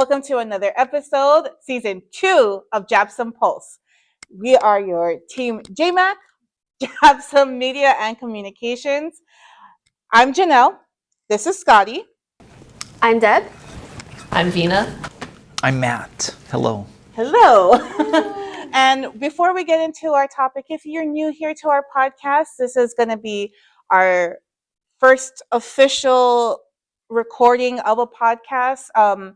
Welcome to another episode, season 2 of JABSOM Pulse. We are your team JMAC, JABSOM Media and Communications. I'm Janelle. This is Scotty. I'm Deb. I'm Vina. I'm Matt. Hello. Hello. And before we get into our topic, if you're new here to our podcast, this is going to be our first official recording of a podcast.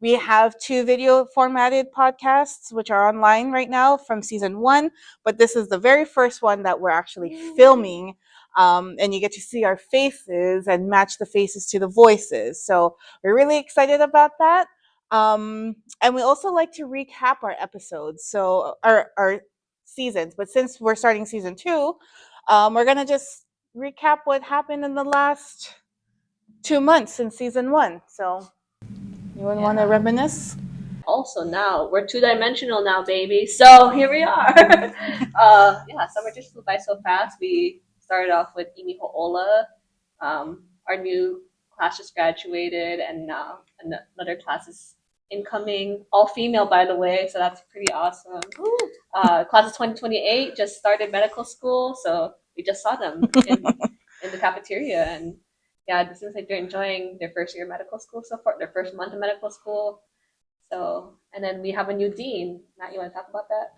We have 2 video formatted podcasts, which are online right now from season 1, but this is the very first one that we're actually filming. And you get to see our faces and match the faces to the voices. So we're really excited about that. And we also like to recap our episodes, so our seasons. But since we're starting season 2, we're going to just recap what happened in the last 2 months in season 1. So anyone want to reminisce? Also now, we're two-dimensional now, baby. So here we are. Summer just flew by so fast. We started off with Imi Ho'ola. Our new class just graduated, and another class is incoming. All female, by the way, so that's pretty awesome. Class of 2028 just started medical school, so we just saw them in the cafeteria, and yeah, it seems like they're enjoying their first year of medical school so far, their first month of medical school. So, and then we have a new dean. Matt, you want to talk about that?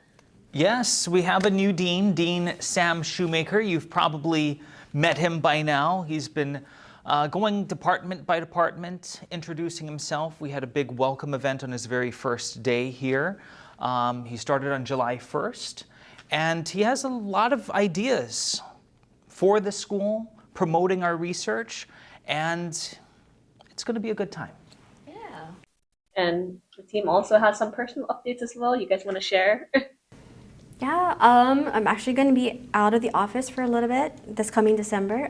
Yes, we have a new dean, Dean Sam Shoemaker. You've probably met him by now. He's been going department by department, introducing himself. We had a big welcome event on his very first day here. He started on July 1st, and he has a lot of ideas for the school, promoting our research, and it's going to be a good time. Yeah. And the team also has some personal updates as well. You guys want to share? Yeah, I'm actually going to be out of the office for a little bit this coming December.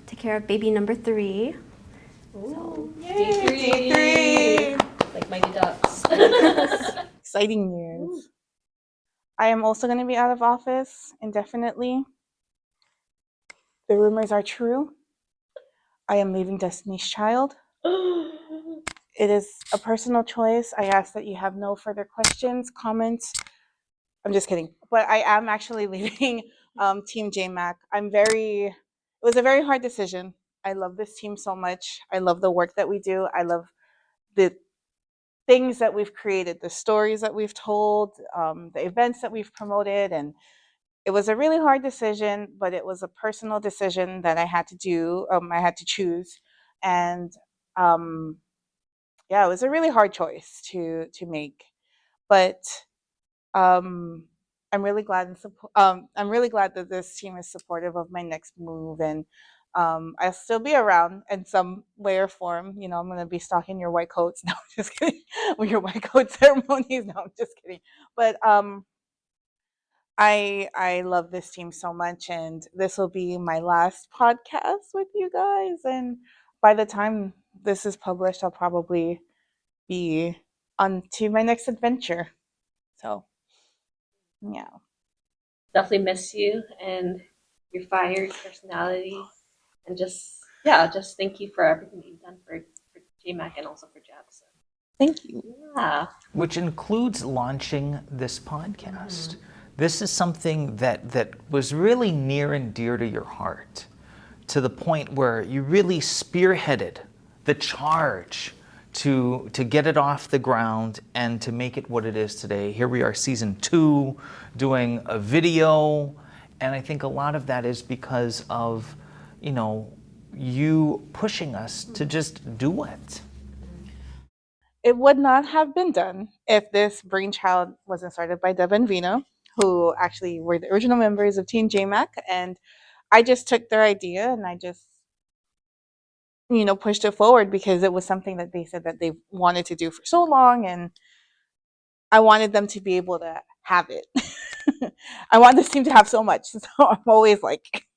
Take care of baby number 3. Ooh, so, D3. Like Mighty Ducks. Exciting news. I am also going to be out of office indefinitely. The rumors are true. I am leaving Destiny's Child. It is a personal choice. I ask that you have no further questions, comments. I'm just kidding. But I am actually leaving Team JMAC. It was a very hard decision. I love this team so much. I love the work that we do. I love the things that we've created, the stories that we've told, the events that we've promoted. And it was a really hard decision, but it was a personal decision that I had to do. I had to choose. And it was a really hard choice to make. But I'm really glad that this team is supportive of my next move, and I'll still be around in some way or form. You know, I'm gonna be stocking your white coats. No, I'm just kidding. With your white coat ceremonies. No, I'm just kidding. But I love this team so much, and this will be my last podcast with you guys. And by the time this is published, I'll probably be on to my next adventure. So, yeah. Definitely miss you and your fire, your personality, and just thank you for everything you've done for JMAC and also for JABSOM. Thank you. Yeah. Which includes launching this podcast. Mm-hmm. This is something that was really near and dear to your heart, to the point where you really spearheaded the charge to get it off the ground and to make it what it is today. Here we are, season 2, doing a video, and I think a lot of that is because of, you pushing us to just do it. It would not have been done if this brainchild wasn't started by Deb and Vina, who actually were the original members of Team JMAC, and I just took their idea and I just pushed it forward because it was something that they said that they wanted to do for so long, and I wanted them to be able to have it. I want this team to have so much, so I'm always like...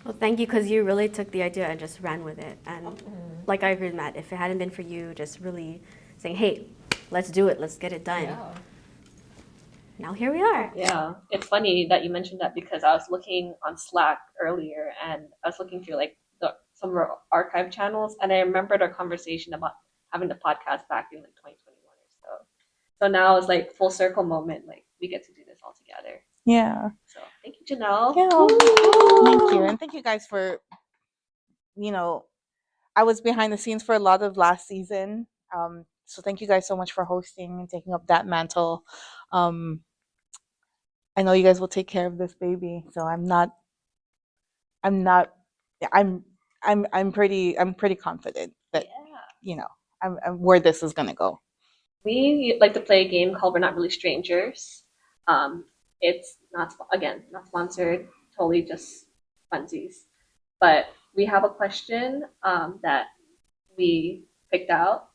Well, thank you, because you really took the idea and just ran with it. And like I agree with Matt, if it hadn't been for you just really saying, hey, let's do it, let's get it done. Yeah. Now here we are. Yeah, it's funny that you mentioned that, because I was looking on Slack earlier, and I was looking through some of our archive channels, and I remembered our conversation about having the podcast back in like 2021 or so. So now it's like full circle moment. Like we get to do this all together. Yeah. So thank you, Janelle. Thank you. And thank you guys for, you know, I was behind the scenes for a lot of last season. So thank you guys so much for hosting and taking up that mantle. Um, I know you guys will take care of this baby. So I'm not, I'm pretty confident that, you know, I'm where this is going to go. We like to play a game called We're Not Really Strangers. It's not, again, not sponsored, totally just funsies. But we have a question that we picked out,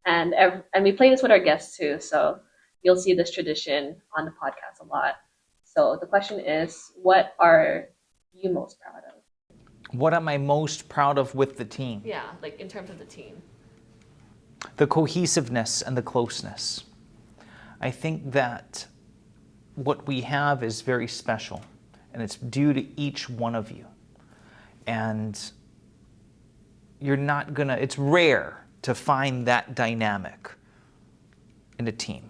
and we play this with our guests too. So you'll see this tradition on the podcast a lot. So the question is, what are you most proud of? What am I most proud of with the team? Yeah, like in terms of the team. The cohesiveness and the closeness. I think that what we have is very special, and it's due to each one of you. And you're not gonna, it's rare to find that dynamic in a team.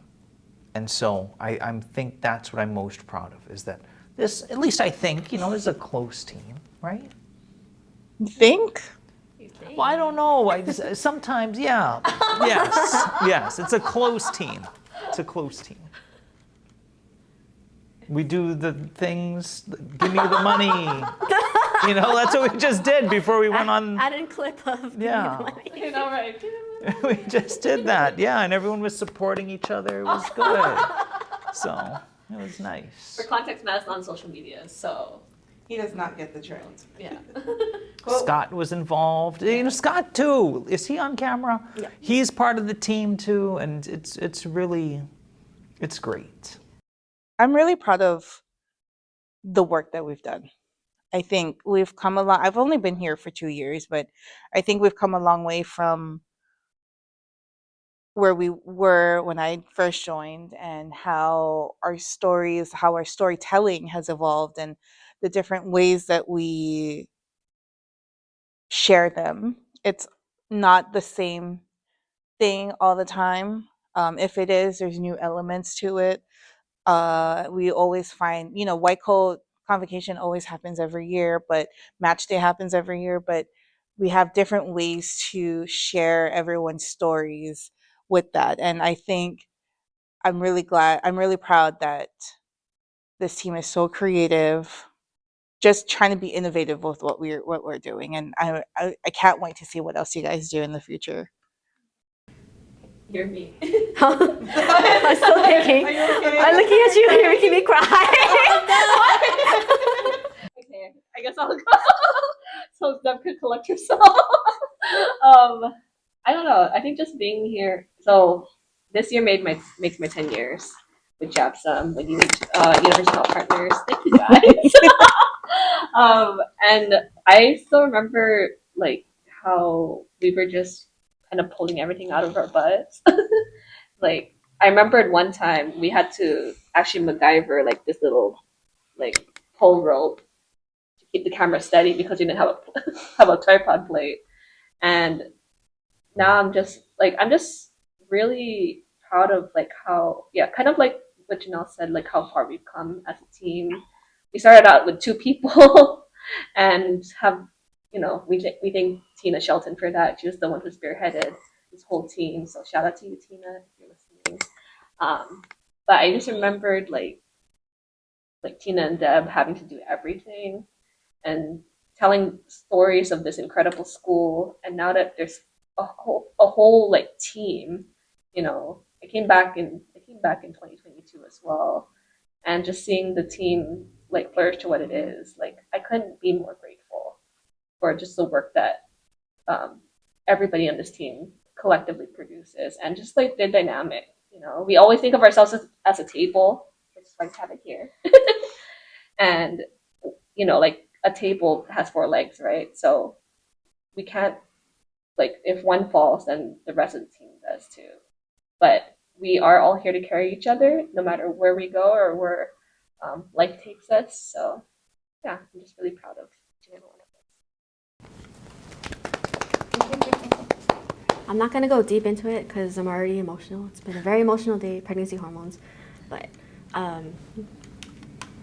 And so I think that's what I'm most proud of, is that this, at least I think, you know, this is a close team, right? You think? Well, I don't know. I just, sometimes, yeah. Yes, yes. It's a close team. It's a close team. We do the things, give me the money. You know, that's what we just did before we went on. Added clip of Yeah. You know, right? We just did that, yeah, and everyone was supporting each other. It was good. So, it was nice. For context, Matt's on social media, so He does not get the trend. yeah. Scott was involved. You know, Scott too. Is he on camera? Yeah. He's part of the team too, and it's really, it's great. I'm really proud of the work that we've done. I think we've come a long. I've only been here for 2 years, but I think we've come a long way from where we were when I first joined, and how our storytelling has evolved, and the different ways that we share them. It's not the same thing all the time. If it is, there's new elements to it. We always find, you know, white coat convocation always happens every year, but match day happens every year. But we have different ways to share everyone's stories with that. And I think I'm really proud that this team is so creative, just trying to be innovative with what we're doing. And I can't wait to see what else you guys do in the future. You're me. I'm still thinking. I'm looking at you and you're making me cry. Okay, I guess I'll go. So Deb could collect herself. I don't know. I think just being here. So this year makes my 10 years with JABSOM, with University Health Partners. Thank you guys. And I still remember like how we were just kind of pulling everything out of our butts. Like I remembered one time we had to actually MacGyver like this little like pole rope to keep the camera steady because we didn't have a tripod plate. And now I'm just really proud of like how, yeah, kind of like what Janelle said, like how far we've come as a team. We started out with 2 people and have, you know, we thank Tina Shelton for that. She was the one who spearheaded this whole team. So shout out to you, Tina, if you're listening. But I just remembered like Tina and Deb having to do everything and telling stories of this incredible school. And now that there's a whole like team, you know, I came back in 2022 as well, and just seeing the team like flourish to what it is, like I couldn't be more grateful for just the work that everybody on this team collectively produces, and just like the dynamic. You know, we always think of ourselves as a table, which is why I have it here, and you know, like a table has 4 legs, right? So we can't, like, if one falls, then the rest of the team does too. But we are all here to carry each other, no matter where we go or where life takes us. So yeah, I'm just really proud of each and every one of us. I'm not gonna go deep into it because I'm already emotional. It's been a very emotional day, pregnancy hormones, but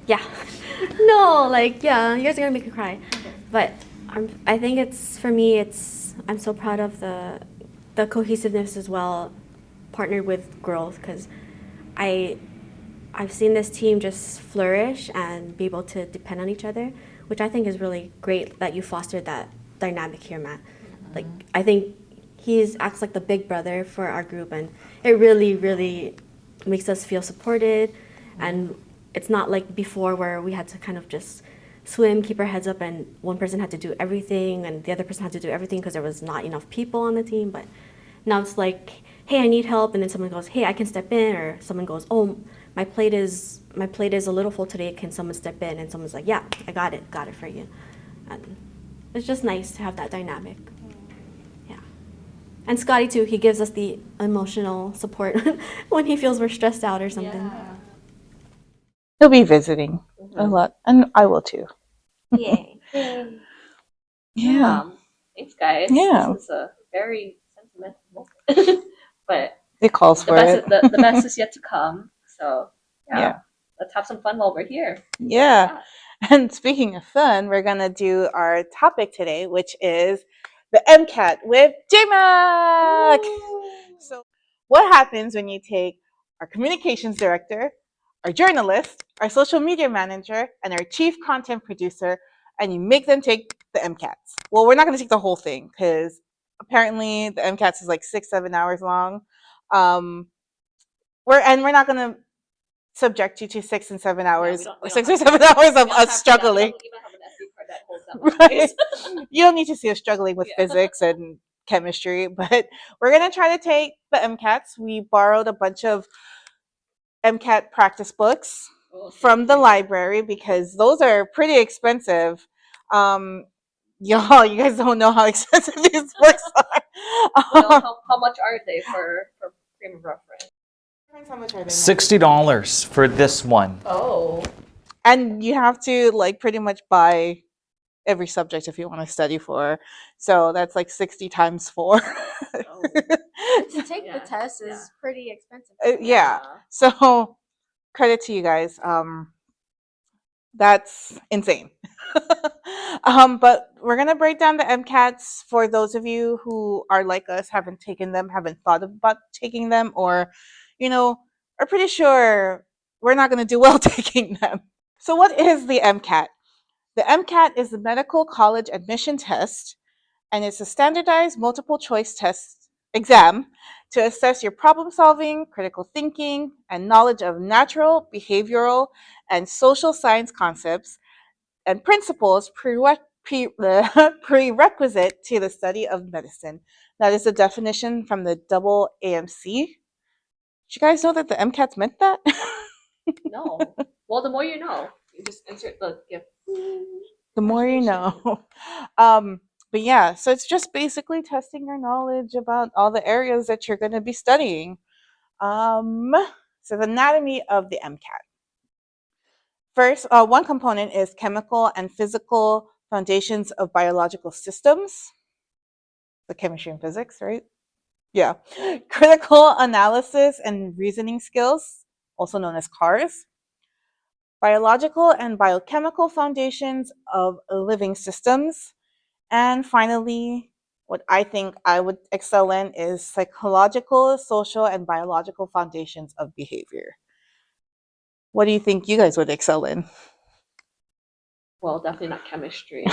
yeah, no, like yeah, you guys are gonna make me cry, but I think it's for me. I'm so proud of the cohesiveness as well, partnered with growth, because I've seen this team just flourish and be able to depend on each other, which I think is really great that you fostered that dynamic here, Matt. Like, I think acts like the big brother for our group, and it really, really makes us feel supported. And it's not like before where we had to kind of just swim, keep our heads up, and one person had to do everything, and the other person had to do everything because there was not enough people on the team. But now it's like, hey, I need help, and then someone goes, hey, I can step in, or someone goes, oh, my plate is a little full today. Can someone step in? And someone's like, yeah, I got it for you. And it's just nice to have that dynamic. Yeah. And Scotty too. He gives us the emotional support when he feels we're stressed out or something. Yeah. He'll be visiting a lot, and I will too. Yay. Yeah. Thanks, guys. Yeah. This is a very sentimental moment. But It calls for it. the best is yet to come. So, Yeah. let's have some fun while we're here. Yeah. And speaking of fun, we're going to do our topic today, which is the MCAT with JMAC. So, what happens when you take our communications director, our journalist, our social media manager, and our chief content producer, and you make them take the MCATs? Well, we're not going to take the whole thing because apparently the MCATs is like 6-7 hours long. We're not going to subject you to 6 and 7 hours, we don't 6 have or 7 hours of us struggling. We don't even have an SD card that holds that much Right? space. You don't need to see us struggling with physics and chemistry, but we're going to try to take the MCATs. We borrowed a bunch of MCAT practice books from the library because those are pretty expensive. Y'all, you guys don't know how expensive these books are. Well, how much are they for frame of reference? How much are they? $60 for this one. Oh. And you have to like pretty much buy every subject if you want to study for. So that's like 60 times 4. To take the test is pretty expensive. Yeah. So credit to you guys. That's insane. But we're gonna break down the MCATs for those of you who are like us, haven't taken them, haven't thought about taking them, or are pretty sure we're not gonna do well taking them. So what is the MCAT? The MCAT is the medical college admission test, and it's a standardized multiple choice test exam to assess your problem solving, critical thinking, and knowledge of natural, behavioral, and social science concepts and principles prerequisite to the study of medicine. That is a definition from the double AMC. Did you guys know that the MCATs meant that? No. Well, the more you know. You just insert the gift. The more you know. But yeah, so it's just basically testing your knowledge about all the areas that you're going to be studying. So the anatomy of the MCAT. First, one component is chemical and physical foundations of biological systems. The chemistry and physics, right? Yeah. Critical analysis and reasoning skills, also known as CARS. Biological and biochemical foundations of living systems. And finally, what I think I would excel in is psychological, social, and biological foundations of behavior. What do you think you guys would excel in? Well, definitely not chemistry.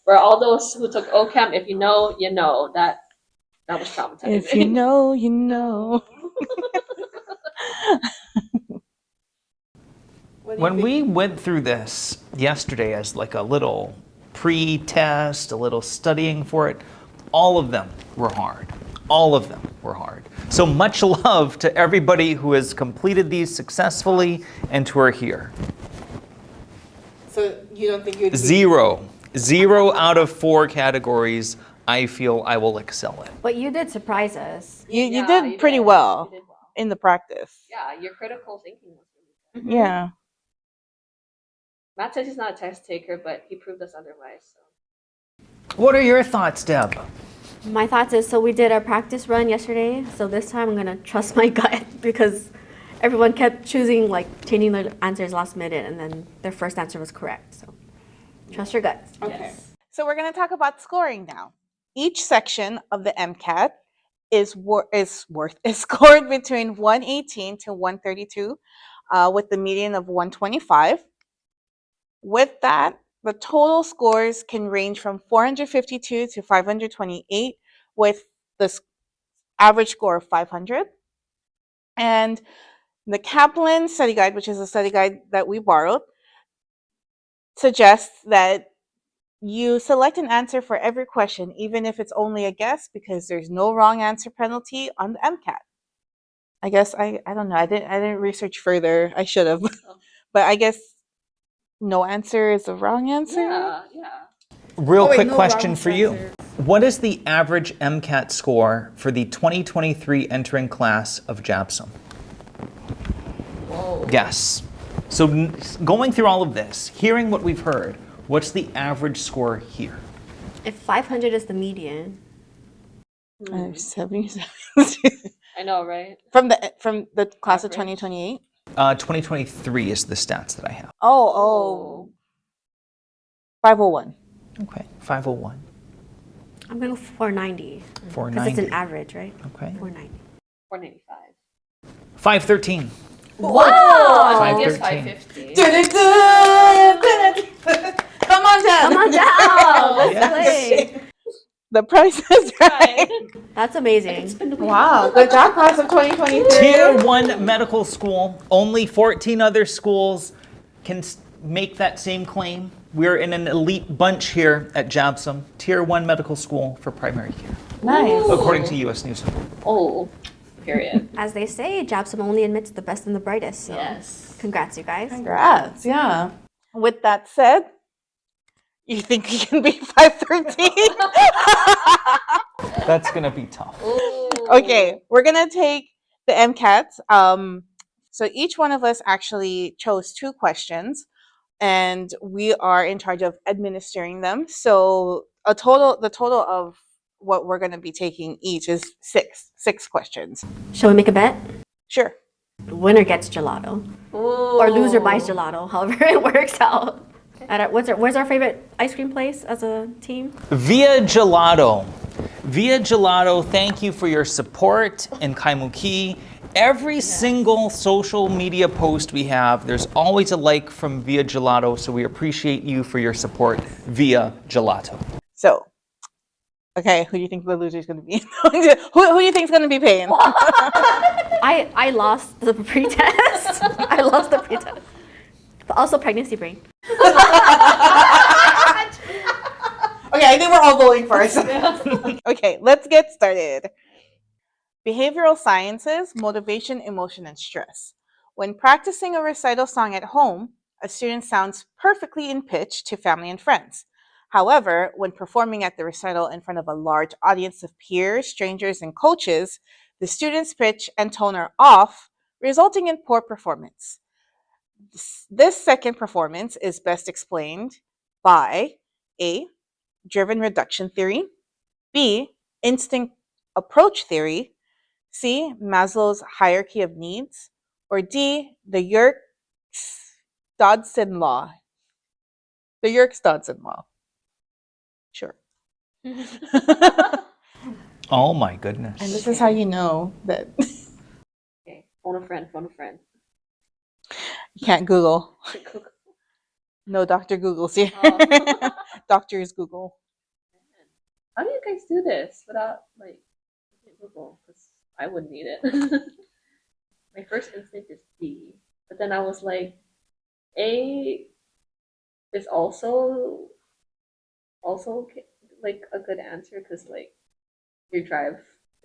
For all those who took OChem, if you know, you know. That was traumatizing. If you know, you know. When we went through this yesterday as like a little pre-test, a little studying for it, all of them were hard. All of them were hard. So much love to everybody who has completed these successfully and who are here. So you don't think you'd Zero out of 4 categories I feel I will excel in. But you did surprise us. You did pretty well You did well. in the practice. Yeah, your critical thinking was really good. Yeah. Matt says he's not a test taker, but he proved us otherwise. So. What are your thoughts, Deb? My thoughts is, so we did a practice run yesterday, so this time I'm gonna trust my gut because everyone kept choosing, like, changing their answers last minute, and then their first answer was correct, so trust your gut. Okay. So we're going to talk about scoring now. Each section of the MCAT is scored between 118 to 132, with the median of 125. With that, the total scores can range from 452 to 528, with the average score of 500. And the Kaplan study guide, which is a study guide that we borrowed, suggests that you select an answer for every question, even if it's only a guess, because there's no wrong answer penalty on the MCAT. I guess I don't know. I didn't research further. I should have, but I guess no answer is a wrong answer. Yeah. Real Oh, wait, quick no question wrong for you. answers. What is the average MCAT score for the 2023 entering class of JABSOM? Whoa. Guess. So going through all of this, hearing what we've heard, what's the average score here? If 500 is the median, 77 I know, right? from the class of Average. 2028. 2023 is the stats that I have. Oh, 501. Okay, 501. I'm gonna go 490. Because 490. it's an average, right? Okay. 490. 495. 513. Wow! I think it's 513. 550. Come on down. Come on down! Let's Yes. play! The price is right. That's amazing. Wow, good job, class of 2023. Tier 1 medical school. Only 14 other schools can make that same claim. We're in an elite bunch here at JABSOM. Tier 1 medical school for primary care, Nice. according to US News. Oh, period. As they say, JABSOM only admits the best and the brightest. So Yes. congrats, you guys. Congrats, yeah. With that said, you think you can beat 513? That's going to be tough. Okay, we're gonna take the MCATs. So each one of us actually chose 2 questions, and we are in charge of administering them. So the total of what we're gonna be taking each is six questions. Shall we make a bet? Sure. Winner gets gelato. Or loser buys gelato, however it works out. Where's our favorite ice cream place as a team? Via Gelato. Via Gelato, thank you for your support in Kaimuki. Every single social media post we have, there's always a like from Via Gelato, so we appreciate you for your support via Gelato. So, okay, who do you think the loser is gonna be? who do you think is gonna be paying? I lost the pretest. I lost the pretest. But also pregnancy brain. Okay, I think we're all voting for ourselves. Okay, let's get started. Behavioral sciences, motivation, emotion, and stress. When practicing a recital song at home, a student sounds perfectly in pitch to family and friends. However, when performing at the recital in front of a large audience of peers, strangers, and coaches, the student's pitch and tone are off, resulting in poor performance. This second performance is best explained by A. Driven reduction theory, B. Instinct approach theory, C. Maslow's hierarchy of needs, or D. The Yerkes-Dodson law. The Yerkes-Dodson law. Sure. Oh my And goodness. this is how you know that Okay, phone a friend. you can't Google. No Dr. Google's here. Oh. Doctors Google. How do you guys do this without like Google? Because I wouldn't need it. My first instinct is B, but then I was like, A is also like a good answer because like your drive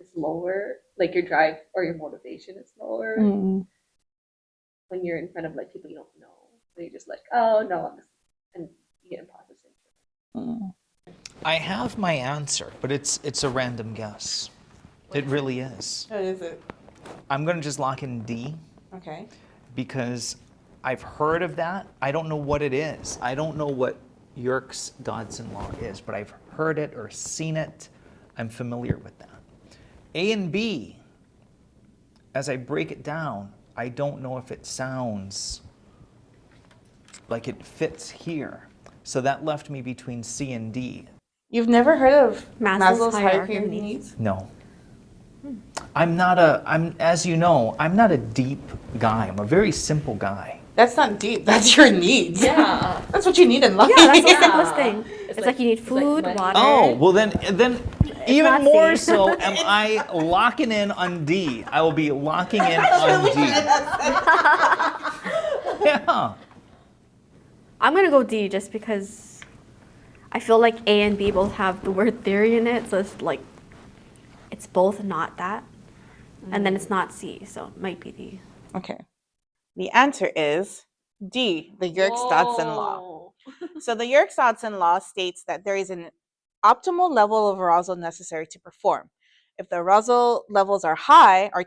is lower, like your drive or your motivation is lower when you're in front of like people you don't know. So you're just like, oh no, and you get imposter syndrome. I have my answer, but it's a random guess. It really is. What is it? I'm going to just lock in D Okay. because I've heard of that. I don't know what it is. I don't know what Yerkes-Dodson law is, but I've heard it or seen it. I'm familiar with that. A and B, as I break it down, I don't know if it sounds like it fits here. So that left me between C and D. You've never heard of Maslow's hierarchy hierarchy of of needs? No. As you know, I'm not a deep guy. I'm a very simple guy. That's not deep. That's your needs. Yeah. That's what you need in life. Yeah, that's the Yeah. simplest thing. It's like- like you need it's like food, money. water. Oh, well then even not more C. so am I locking in on D. I will be locking in on D. Yeah. I'm gonna go D just because I feel like A and B both have the word theory in it, so it's like it's both not that, and then it's not C, so it might be D. Okay. The answer is D, the Yerkes-Dodson law. Whoa. So the Yerkes-Dodson law states that there is an optimal level of arousal necessary to perform. If the arousal levels are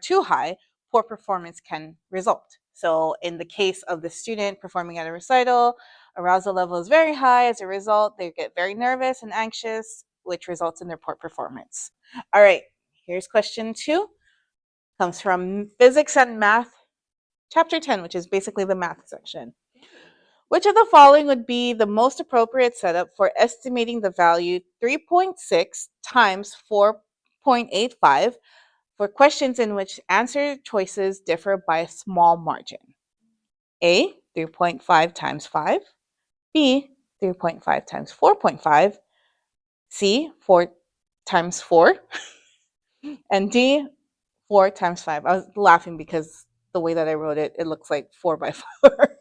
too high, poor performance can result. So in the case of the student performing at a recital, arousal level is very high. As a result, they get very nervous and anxious, which results in their poor performance. All right, here's question 2. Comes from Physics and Math, Chapter 10, which is basically the math section. Which of the following would be the most appropriate setup for estimating the value 3.6 times 4.85 for questions in which answer choices differ by a small margin? A, 3.5 times 5. B, 3.5 times 4.5. C, 4 times 4. And D, 4 times 5. I was laughing because the way that I wrote it, it looks like 4 by 4.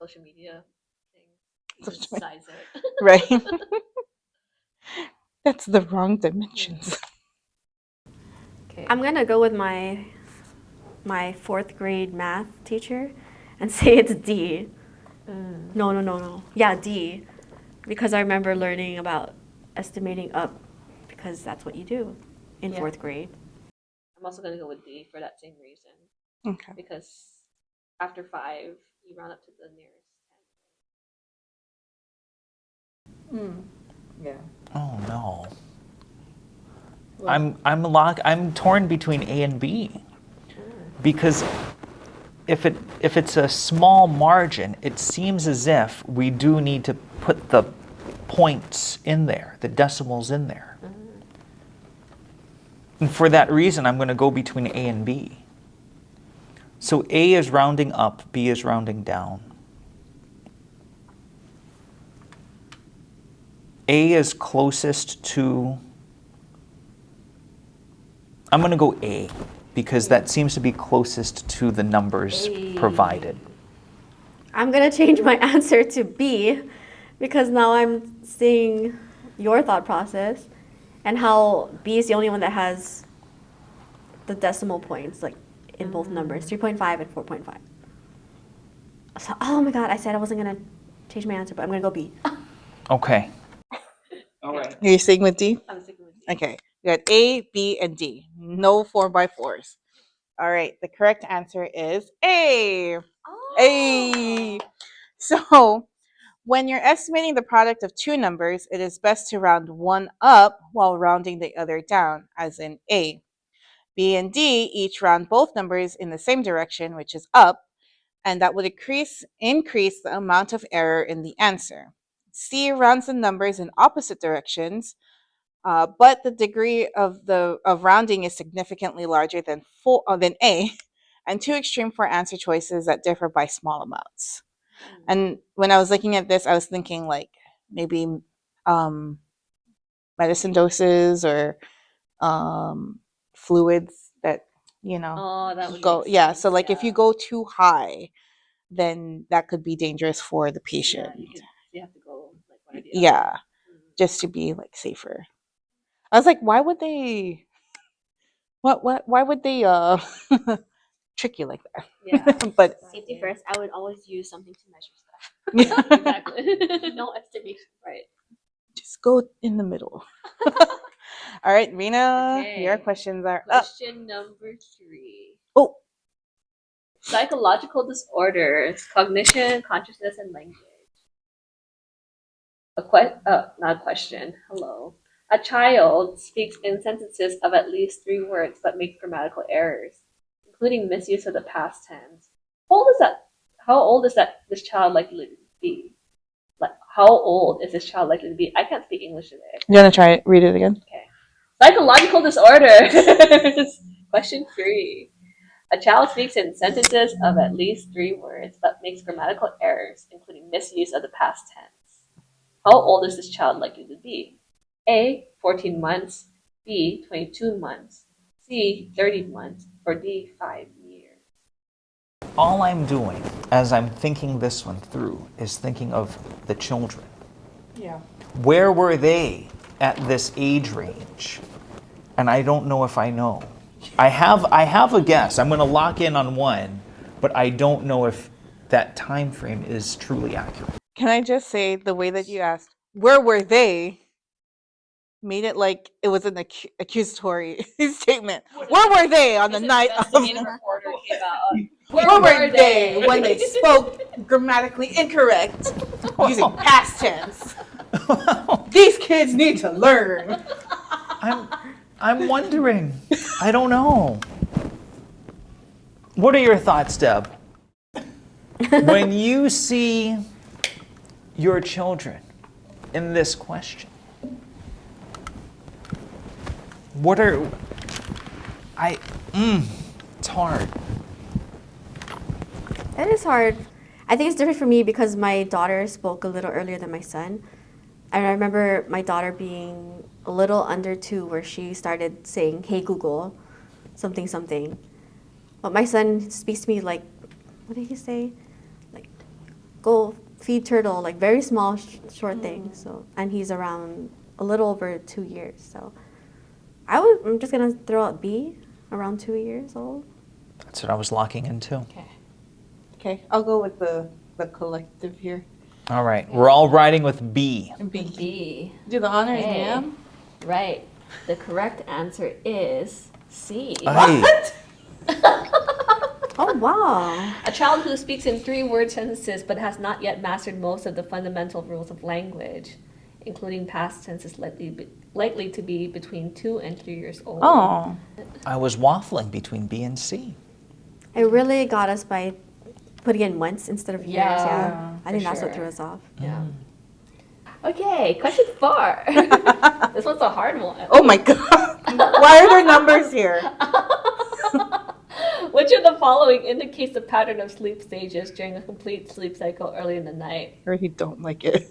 Social media thing. Social Just size it. Right? That's the wrong dimensions. Okay. I'm gonna go with my 4th grade math teacher and say it's D. No. Yeah, D. Because I remember learning about estimating up because that's what you do in Yeah. 4th grade. I'm also gonna go with D for that same reason. Okay. Because after 5, you round up to the nearest 10. Yeah. Oh no. Well, I'm torn between A and B. Because if it's a small margin, it seems as if we do need to put the points in there, the decimals in there. And for that reason, I'm going to go between A and B. So A is rounding up, B is rounding down. A is closest to, I'm going to go A because that seems to be closest to the numbers provided. I'm gonna change my answer to B because now I'm seeing your thought process and how B is the only one that has the decimal points like in both numbers, 3.5 and 4.5. So, oh my god, I said I wasn't gonna change my answer, but I'm gonna go B. Okay. All right. are you staying with D? I'm sticking with D. Okay. We got A, B, and D. No 4x4s. All right. The correct answer is A. Oh. A. So, when you're estimating the product of two numbers, it is best to round one up while rounding the other down, as in A. B and D each round both numbers in the same direction, which is up, and that would increase the amount of error in the answer. C rounds the numbers in opposite directions, but the degree of rounding is significantly larger than A, and too extreme for answer choices that differ by small amounts. And when I was looking at this, I was thinking like maybe um, medicine doses or fluids that Oh, that would go. make Yeah, sense. so like if you go too high, then that could be dangerous for the patient. You have to go like one or the Yeah, other. just to be like safer. I was like, why would they? Why would they trick you like that? Yeah. But Safety first, I would always use something to measure stuff. yeah, Exactly. No estimation. Right. just go in the middle. All right, Rena, your Okay. questions are up. Question number 3. Oh, Psychological disorders, cognition, consciousness, and language. not a question. Hello. A child speaks in sentences of at least 3 words but makes grammatical errors, including misuse of the past tense. How old is that? How old is this child likely to be? Like, how old is this child likely to be? I can't speak English today. You want to try it? Read it again? Okay. Psychological disorder. Question 3. A child speaks in sentences of at least 3 words, but makes grammatical errors, including misuse of the past tense. How old is this child likely to be? A, 14 months, B, 22 months, C, 30 months, or D, 5 years. All I'm doing as I'm thinking this one through is thinking of the children. Yeah. Where were they at this age range? And I don't know if I know. I have a guess. I'm going to lock in on one, but I don't know if that time frame is truly accurate. Can I just say the way that you asked, where were they, made it like it was an accusatory statement. Where were they on the night of? Investigative reporter came out. Where were they when they spoke grammatically incorrect using past tense? These kids need to learn. I'm wondering. I don't know. What are your thoughts, Deb? When you see your children in this question, what are it's hard. It is hard. I think it's different for me because my daughter spoke a little earlier than my son. And I remember my daughter being a little under 2 where she started saying, "Hey Google," something, something. But my son speaks to me like, what did he say? Like, go feed turtle, like very small, short things. So, and he's around a little over 2 years. So I'm just going to throw out B, around 2 years old. That's what I was locking into. Okay, I'll go with the collective here. All right, we're all riding with B. B. Do the honors, Okay. ma'am. Right. The correct answer is C. What? Oh, wow. A child who speaks in 3-word sentences but has not yet mastered most of the fundamental rules of language, including past tense, is likely to be between 2 and 3 years old. Oh, I was waffling between B and C. It really got us by putting in months instead of years. Yeah, I think for that's what sure. threw us off. Yeah. Okay, question 4. This one's a hard one. oh my God! Why are there numbers here? Which of the following indicates the pattern of sleep stages during a complete sleep cycle early in the night? I really don't like it.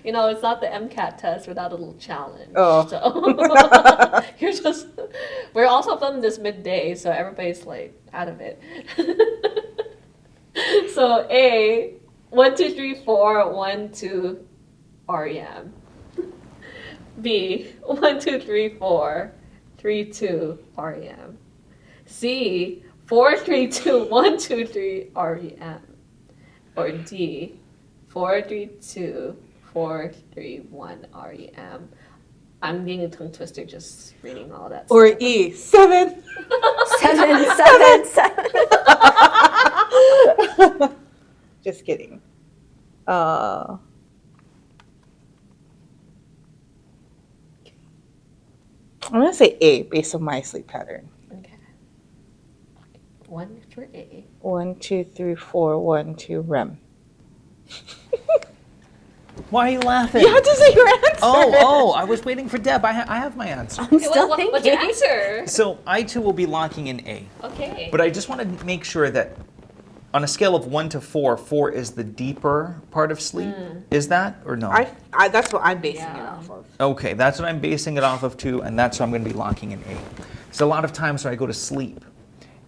You know, it's not the MCAT test without a little challenge. Oh. So you're just, we're also filming this midday, so everybody's like out of it. So A, 1, 2, 3, 4, 1, 2, REM. B, 1, 2, 3, 4, 3, 2, REM. C, 4, 3, 2, 1, 2, 3, REM. Or D, 4, 3, 2, 4, 3, 1, REM. I'm getting a tongue twister just reading all that Or stuff. E, 7. 7, 7, 7. Just kidding. I'm gonna say A based on my sleep pattern. Okay. 1 for A. 1, 2, 3, 4, 1, 2, REM. Why are you laughing? You had to say your answer. Oh, I was waiting for Deb. I have my answer. I'm still thinking. What's your answer? So I too will be locking in A. Okay. But I just want to make sure that on a scale of 1 to 4, 4 is the deeper part of sleep. Is that or no? I that's what I'm basing it Yeah. off of. Okay, that's what I'm basing it off of too, and that's what I'm going to be locking in A. So a lot of times when I go to sleep,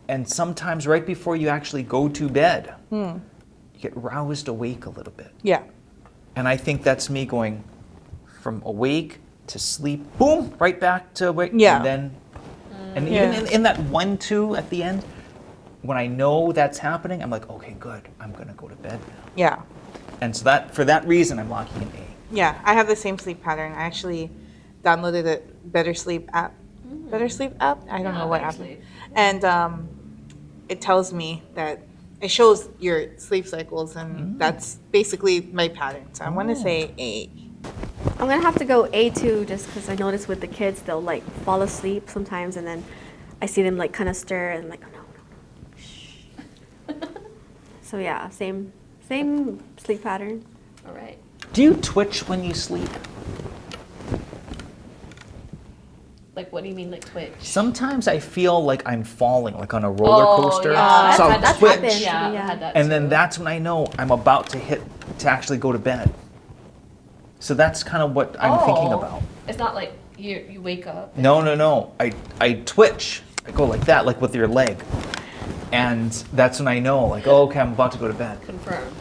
and sometimes right before you actually go to bed, you get roused awake a little bit. Yeah. And I think that's me going from awake to sleep, boom, right back to awake. Yeah. And then, and Yeah. even in that 1, 2 at the end, when I know that's happening, I'm like, okay, good, I'm going to go to bed now. Yeah. And so that, for that reason, I'm locking in A. Yeah. I have the same sleep pattern. I actually downloaded a Better Sleep app. Better Sleep app? I don't know what app. Actually. And it tells me that it shows your sleep cycles, and that's basically my pattern. So I want to say A. I'm gonna have to go A2 just because I notice with the kids they'll like fall asleep sometimes, and then I see them like kind of stir and I'm like, oh, no, no, no. Shh. So yeah, same sleep pattern. All right. Do you twitch when you sleep? Like, what do you mean, like twitch? Sometimes I feel like I'm falling, like on a roller coaster. yeah. So I'll That's twitch. happened. Yeah, I Yeah. had that And too. then that's when I know I'm about to actually go to bed. So that's kind of what I'm thinking about. It's not like you wake up. No. I twitch. I go like that, like with your leg. And that's when I know, like, oh, okay, I'm about to go to bed. Confirmed.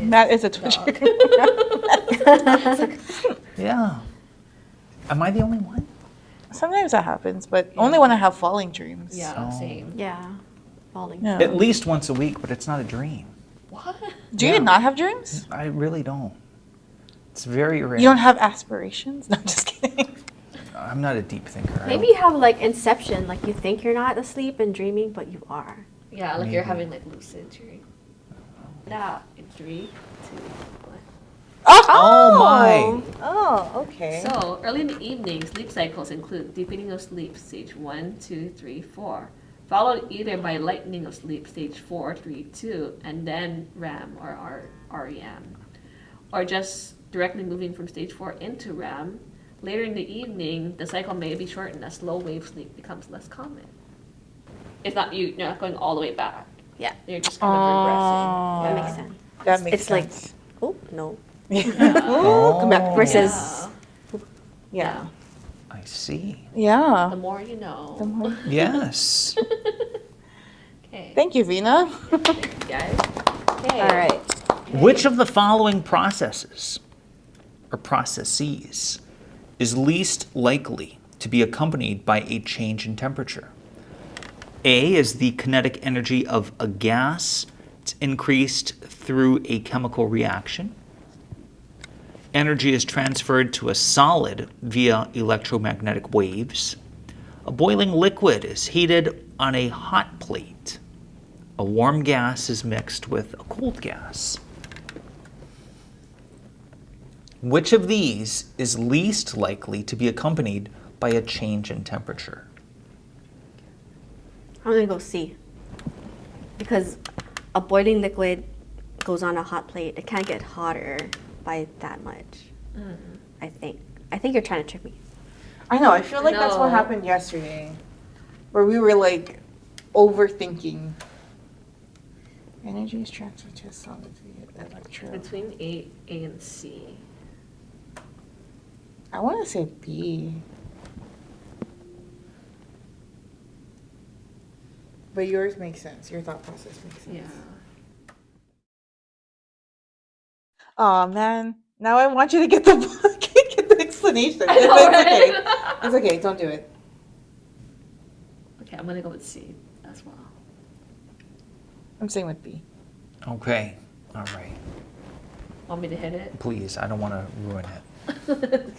Matt is a twitcher. Yeah. Am I the only one? Sometimes that happens, but only when I have falling dreams. Yeah, So- same. Yeah, falling. Yeah. At least once a week, but it's not a dream. What? Do you not have dreams? I really don't. It's very rare. You don't have aspirations? No, I'm just kidding. I'm not a deep thinker. I Maybe you have like inception, like you think you're not asleep and dreaming, but you are. Yeah, like you're Maybe. having like lucid dream. Now in 3, 2, 1. Oh my! Oh, okay. So early in the evening, sleep cycles include deepening of sleep, stage 1, 2, 3, 4, followed either by lightening of sleep, stage 4, 3, 2, and then REM or REM, or just directly moving from stage 4 into REM. Later in the evening, the cycle may be shortened as slow wave sleep becomes less common. It's not you're not going all the way back. Yeah, You're just kind of regressing. that Yeah. makes sense. That makes It's like, sense. oh no, Oh, come back. versus Yeah. I see. The Yeah. more you know. The more- Yes. Okay. Thank you, Vina. guys. Okay. All right. Which of the following processes or processes is least likely to be accompanied by a change in temperature? A is the kinetic energy of a gas. It's increased through a chemical reaction. Energy is transferred to a solid via electromagnetic waves. A boiling liquid is heated on a hot plate. A warm gas is mixed with a cold gas. Which of these is least likely to be accompanied by a change in temperature? I'm gonna go C. Because a boiling liquid goes on a hot plate. It can't get hotter by that much. I think. I think you're trying to trick me. I know. I feel like that's what No. happened yesterday, where we were like overthinking. Energy is transferred to a solid via electro. Between A and C. I want to say B. But yours makes sense. Your thought process makes sense. Yeah. Oh man, now I want you to get the book, get the explanation. I know, It's right? okay. It's okay. Don't do it. Okay, I'm gonna go with C as well. I'm saying with B. Okay, all right. Want me to hit it? Please, I don't want to ruin it.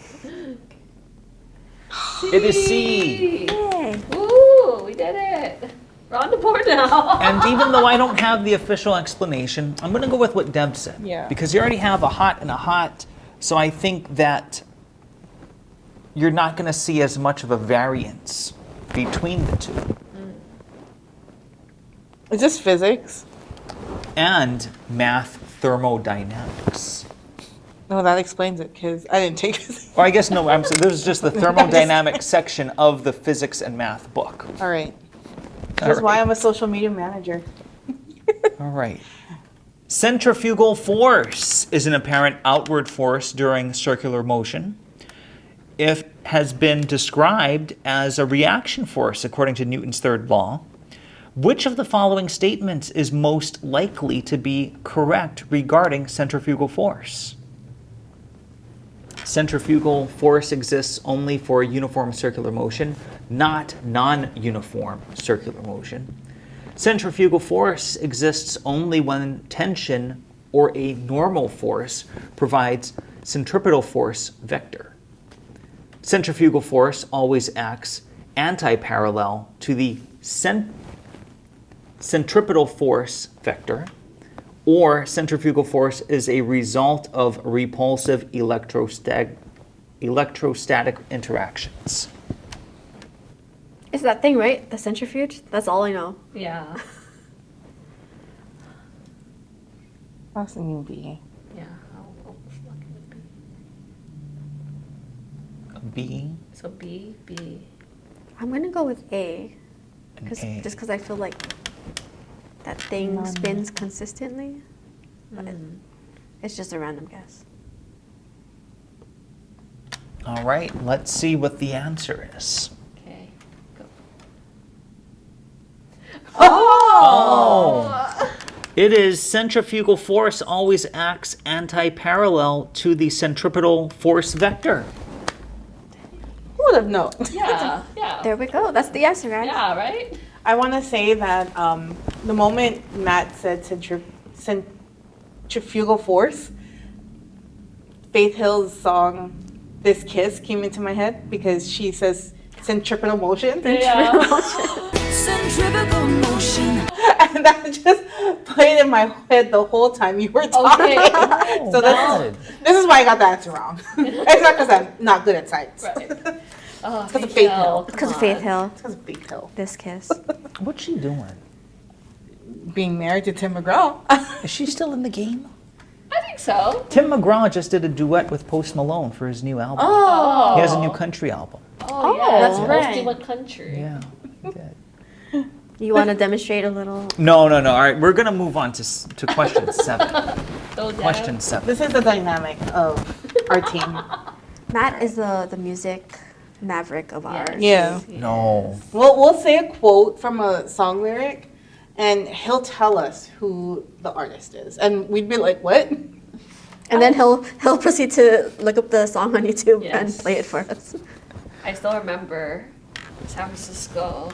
It is C. Yay! Ooh, we did it. We're on the board now. And even though I don't have the official explanation, I'm going to go with what Deb said. Yeah. Because you already have a hot and a hot, so I think that you're not going to see as much of a variance between the two. Is this physics? And math thermodynamics. No, that explains it because I didn't take physics. Or I guess no, I'm saying this is just the thermodynamics section of the physics and math book. All right. All That's why right. I'm a social media manager. All right. Centrifugal force is an apparent outward force during circular motion. It has been described as a reaction force according to Newton's third law. Which of the following statements is most likely to be correct regarding centrifugal force? Centrifugal force exists only for uniform circular motion, not non-uniform circular motion. Centrifugal force exists only when tension or a normal force provides centripetal force vector. Centrifugal force always acts anti-parallel to the centripetal force vector, or centrifugal force is a result of repulsive electrostatic interactions. It's that thing, right? The centrifuge? That's all I know. Yeah. I was thinking B. Yeah. How lucky would it be? B So B, B. I'm gonna go with A. and Just A. because I feel like that thing spins consistently. But it's just a random guess. All right, let's see what the answer is. Okay. Go. Oh! It is centrifugal force always acts anti-parallel to the centripetal force vector. Who would have known? Yeah. Yeah. There we go. That's the answer, guys. Yeah. Right. I want to say that the moment Matt said centrifugal force, Faith Hill's song "This Kiss" came into my head because she says centripetal motion. Yeah. Centrifugal motion. And that just played in my head the whole time you were talking. Okay. So this is why I got the answer wrong. It's not because I'm not good at science. Right. Oh, Because of Faith Hill. It's because of Faith Hill. It's because of Faith Hill. This kiss. What's she doing? Being married to Tim McGraw. Is she still in the game? I think so. Tim McGraw just did a duet with Post Malone for his new album. Oh. He has a new country album. Oh, yeah. that's Most right. in what country? Yeah, he did. You want to demonstrate a little? No. All right, we're gonna move on to question 7. Go down. Question 7. This is the dynamic of our team. Matt is the music maverick of ours. Yeah. No. We'll say a quote from a song lyric, and he'll tell us who the artist is, and we'd be like, "What?" And then he'll proceed to look up the song on YouTube and Yes. play it for us. I still remember San Francisco.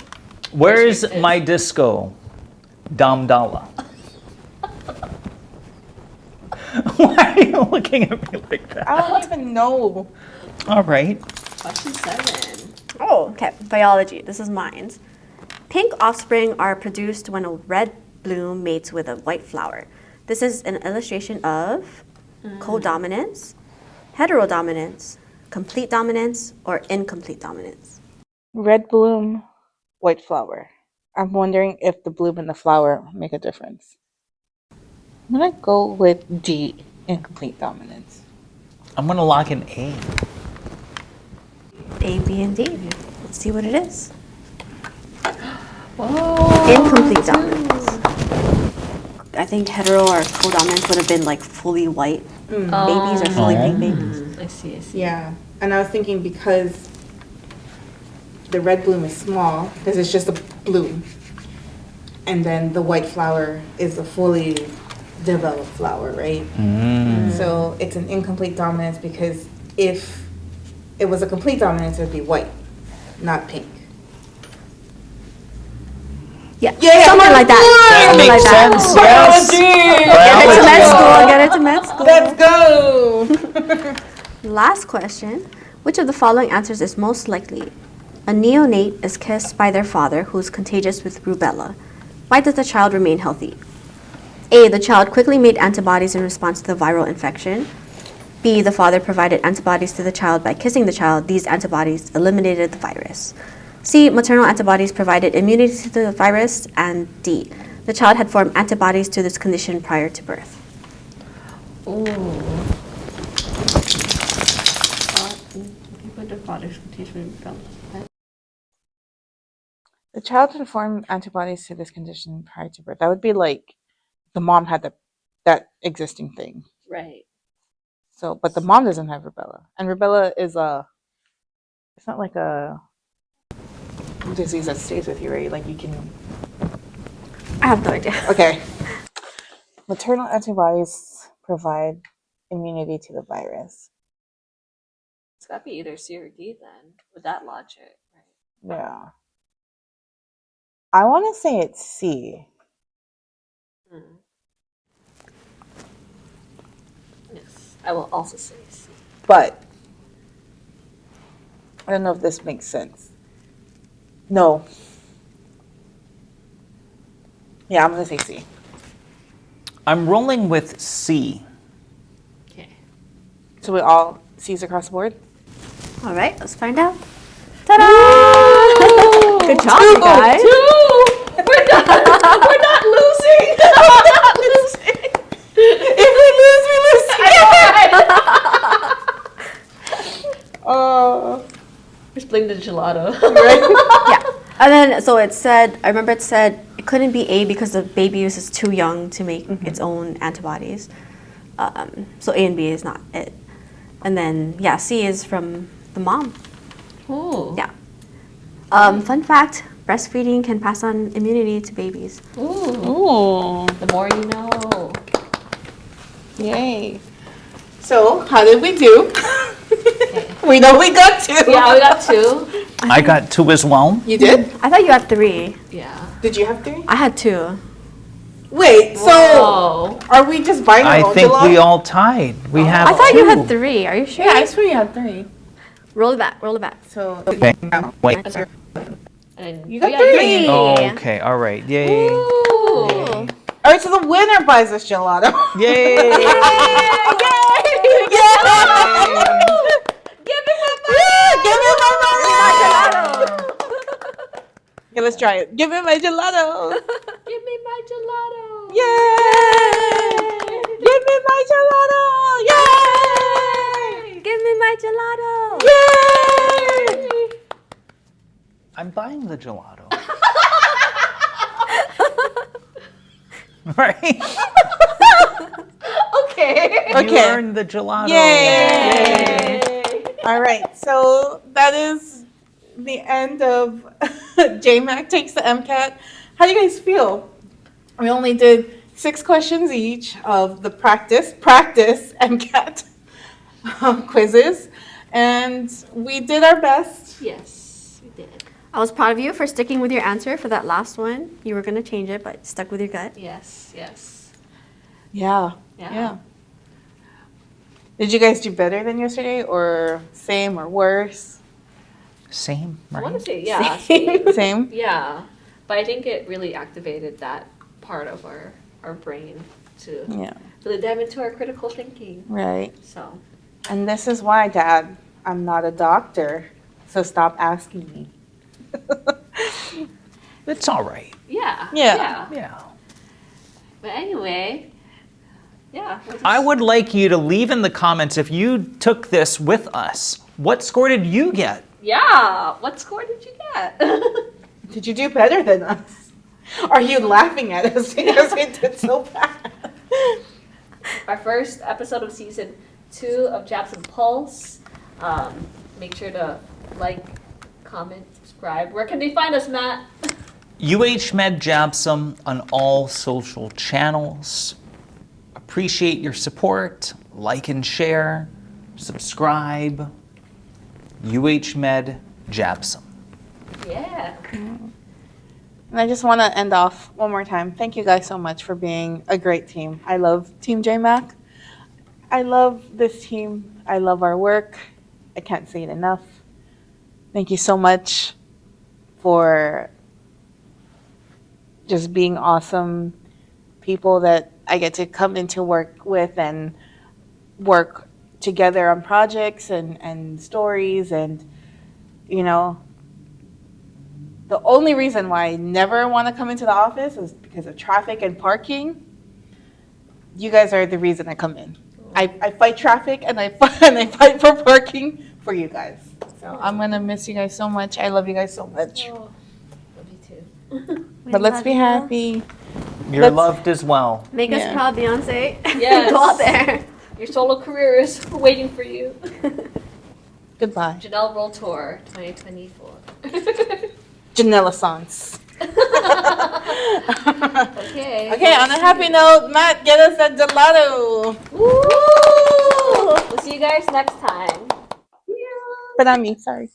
Where's Restricted. my disco? Damdala. Why are you looking at me like that? I don't even know. All right. Question 7. Oh, okay. Biology. This is mine. Pink offspring are produced when a red bloom mates with a white flower. This is an illustration of codominance, heterodominance, complete dominance, or incomplete dominance. Red bloom, white flower. I'm wondering if the bloom and the flower make a difference. I'm gonna go with D, incomplete dominance. I'm gonna lock in A. A, B, and D. Let's see what it is. Whoa. Incomplete dominance. I think hetero or codominance would have been like fully white babies or fully pink babies. I see. Yeah, and I was thinking because the red bloom is small, because it's just a bloom, and then the white flower is a fully developed flower, right? So it's an incomplete dominance because if it was a complete dominance, it would be white, not pink. Yeah, Yeah, something like that. That Something makes like that. sense, yes. Get it to med school. Get it to med school. Let's go. Last question. Which of the following answers is most likely? A neonate is kissed by their father who is contagious with rubella. Why does the child remain healthy? A. The child quickly made antibodies in response to the viral infection. B. The father provided antibodies to the child by kissing the child. These antibodies eliminated the virus. C. Maternal antibodies provided immunity to the virus. And D. The child had formed antibodies to this condition prior to birth. Ooh. People the fathers can teach me about that. The child had formed antibodies to this condition prior to birth. That would be like the mom had that existing thing. Right. So, but the mom doesn't have rubella, and rubella is it's not like a disease that stays with you, right? Like you can. I have no idea. Okay. Maternal antibodies provide immunity to the virus. It's got to be either C or D then, with that logic, right? Yeah. I want to say it's C. Yes, I will also say C. But I don't know if this makes sense. No. Yeah, I'm gonna say C. I'm rolling with C. Okay. So we all C's across the board. All right, let's find out. Ta-da! Good job, you guys. We're not losing. We're not losing. If we lose, we lose. Oh, We're splitting the gelato. right. Yeah. And then, so it said, I remember it said it couldn't be A because the baby is too young to make its own antibodies. So A and B is not it. And then, yeah, C is from the mom. Ooh. Yeah. Fun fact, breastfeeding can pass on immunity to babies. Ooh. Ooh, The more you know. yay. So, how did we do? We know we got 2. Yeah, we got 2. I got 2 as well. You did? I thought you had 3. Yeah. Did you have 3? I had 2. Wait, so Whoa. are we just buying our I own think gelato? we all tied. We have I thought you 2. had 3. Are you sure? Yeah, I swear you had 3. Roll it back. Roll it back. So, Okay. Wait. And You got yeah, 3. Okay, all right. Yay. Ooh. All right, so the winner buys us gelato. Yay. Give me my gelato. Okay, let's try it. Give me my gelato. Give me my gelato. Yay! Give me my gelato. Yay! Give me my gelato. Yay! I'm buying the gelato. Right? Okay. You Okay. earned the gelato. Yay! All right, so that is the end of JMAC takes the MCAT. How do you guys feel? We only did 6 questions each of the practice MCAT quizzes, and we did our best. Yes, we did. I was proud of you for sticking with your answer for that last one. You were going to change it, but stuck with your gut. Yes, yes. Yeah. Yeah. Did you guys do better than yesterday, or same, or worse? Same, I want to right? say, yeah. Same. Same. Yeah. But I think it really activated that part of our brain to Yeah. really dive into our critical thinking. Right. So, And this is why, Dad, I'm not a doctor. So stop asking me. It's all right. yeah. Yeah. Yeah. But anyway, yeah. I would like you to leave in the comments if you took this with us. What score did you get? Yeah. What score did you get? Did you do better than us? Are you laughing at us because we did so bad? Our first episode of season 2 of JABSOM Pulse. Make sure to like, comment, subscribe. Where can they find us, Matt? UH-Med JABSOM on all social channels. Appreciate your support. Like and share. Subscribe. UH-Med JABSOM. Yeah. And I just want to end off one more time. Thank you guys so much for being a great team. I love Team JMAC. I love this team. I love our work. I can't say it enough. Thank you so much for just being awesome people that I get to come into work with and work together on projects and stories. And, you know, the only reason why I never want to come into the office is because of traffic and parking. You guys are the reason I come in. I fight traffic and I fight for parking for you guys. So I'm going to miss you guys so much. I love you guys so much. Oh, love you too. But let's be happy. You're Let's- loved as well. Make us Yeah. proud, Beyonce. Yes. Go out there. Your solo career is waiting for you. Goodbye. Janell World Tour 2024. Janelle Sans. Okay. Okay, on a happy note, Matt, get us that gelato. Woo! We'll see you guys next time. But on me, sorry.